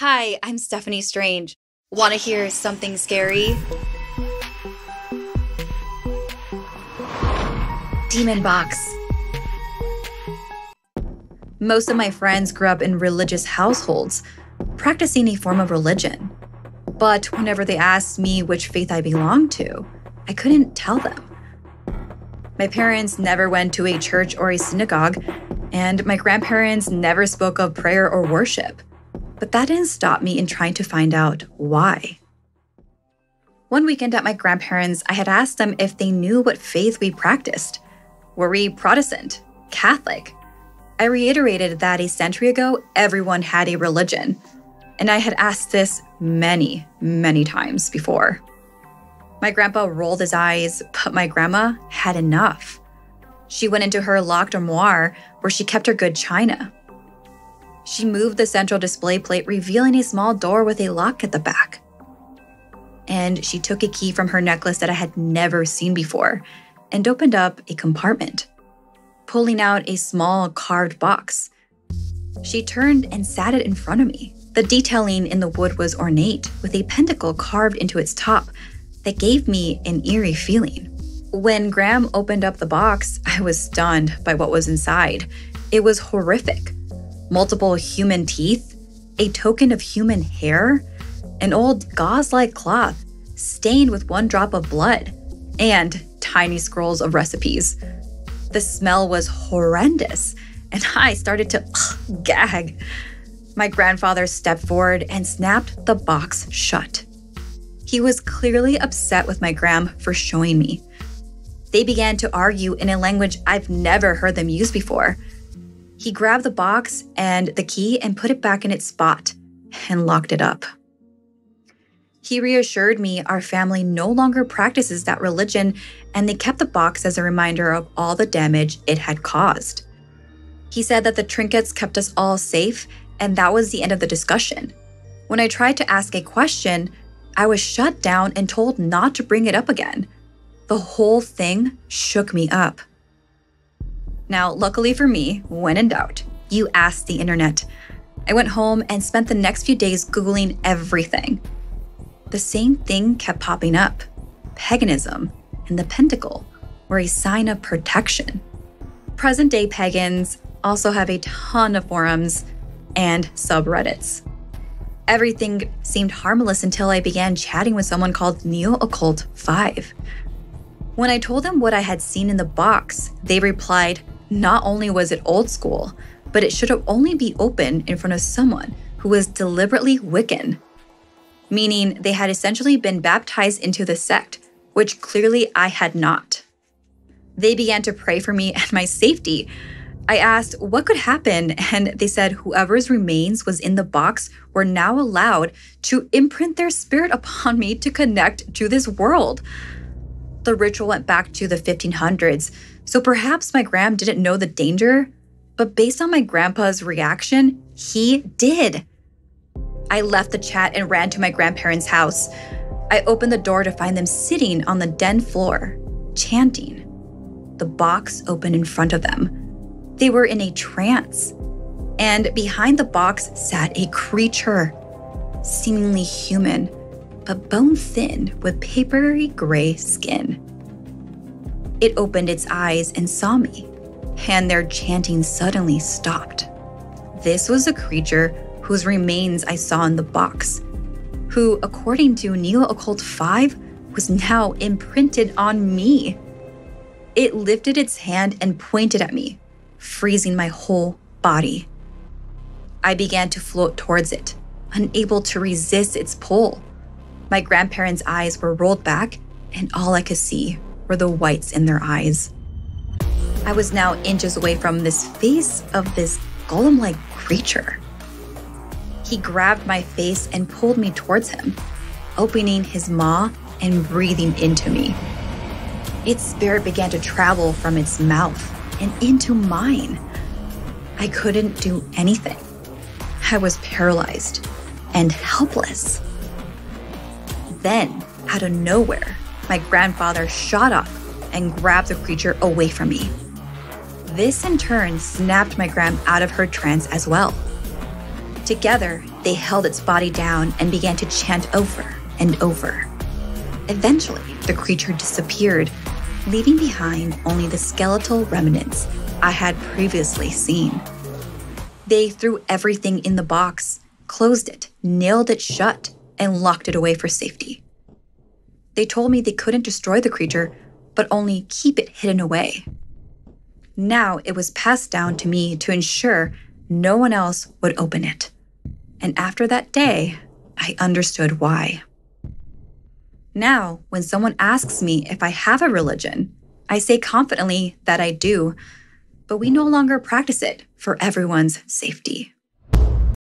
Hi, I'm Stephanie Strange. Want to hear something scary? Demon Box. Most of my friends grew up in religious households, practicing a form of religion. But whenever they asked me which faith I belonged to, I couldn't tell them. My parents never went to a church or a synagogue, and my grandparents never spoke of prayer or worship. But that didn't stop me in trying to find out why. One weekend at my grandparents', I had asked them if they knew what faith we practiced. Were we Protestant? Catholic? I reiterated that a century ago, everyone had a religion. And I had asked this many, many times before. My grandpa rolled his eyes, but my grandma had enough. She went into her locked armoire where she kept her good china. She moved the central display plate, revealing a small door with a lock at the back. And she took a key from her necklace that I had never seen before and opened up a compartment, pulling out a small carved box. She turned and sat it in front of me. The detailing in the wood was ornate, with a pentacle carved into its top that gave me an eerie feeling. When Graham opened up the box, I was stunned by what was inside. It was horrific. Multiple human teeth, a token of human hair, an old gauze-like cloth stained with one drop of blood, and tiny scrolls of recipes. The smell was horrendous, and I started to gag. My grandfather stepped forward and snapped the box shut. He was clearly upset with my gram for showing me. They began to argue in a language I've never heard them use before. He grabbed the box and the key and put it back in its spot and locked it up. He reassured me our family no longer practices that religion, and they kept the box as a reminder of all the damage it had caused. He said that the trinkets kept us all safe, and that was the end of the discussion. When I tried to ask a question, I was shut down and told not to bring it up again. The whole thing shook me up. Now, luckily for me, when in doubt, you ask the internet. I went home and spent the next few days Googling everything. The same thing kept popping up. Paganism and the pentacle were a sign of protection. Present-day pagans also have a ton of forums and subreddits. Everything seemed harmless until I began chatting with someone called Neo-Occult5. When I told them what I had seen in the box, they replied, not only was it old school, but it should have only be open in front of someone who was deliberately Wiccan, meaning they had essentially been baptized into the sect, which clearly I had not. They began to pray for me and my safety. I asked what could happen, and they said whoever's remains was in the box were now allowed to imprint their spirit upon me to connect to this world. The ritual went back to the 1500s, so perhaps my gram didn't know the danger, but based on my grandpa's reaction, he did. I left the chat and ran to my grandparents' house. I opened the door to find them sitting on the den floor, chanting. The box opened in front of them. They were in a trance, and behind the box sat a creature, seemingly human, but bone-thin with papery gray skin. It opened its eyes and saw me, and their chanting suddenly stopped. This was a creature whose remains I saw in the box, who, according to Neo-Occult5, was now imprinted on me. It lifted its hand and pointed at me, freezing my whole body. I began to float towards it, unable to resist its pull. My grandparents' eyes were rolled back, and all I could see were the whites in their eyes. I was now inches away from this face of this golem-like creature. He grabbed my face and pulled me towards him, opening his maw and breathing into me. Its spirit began to travel from its mouth and into mine. I couldn't do anything. I was paralyzed and helpless. Then, out of nowhere, my grandfather shot up and grabbed the creature away from me. This in turn snapped my gram out of her trance as well. Together, they held its body down and began to chant over and over. Eventually, the creature disappeared, leaving behind only the skeletal remnants I had previously seen. They threw everything in the box, closed it, nailed it shut, and locked it away for safety. They told me they couldn't destroy the creature, but only keep it hidden away. Now it was passed down to me to ensure no one else would open it. And after that day, I understood why. Now, when someone asks me if I have a religion, I say confidently that I do, but we no longer practice it for everyone's safety.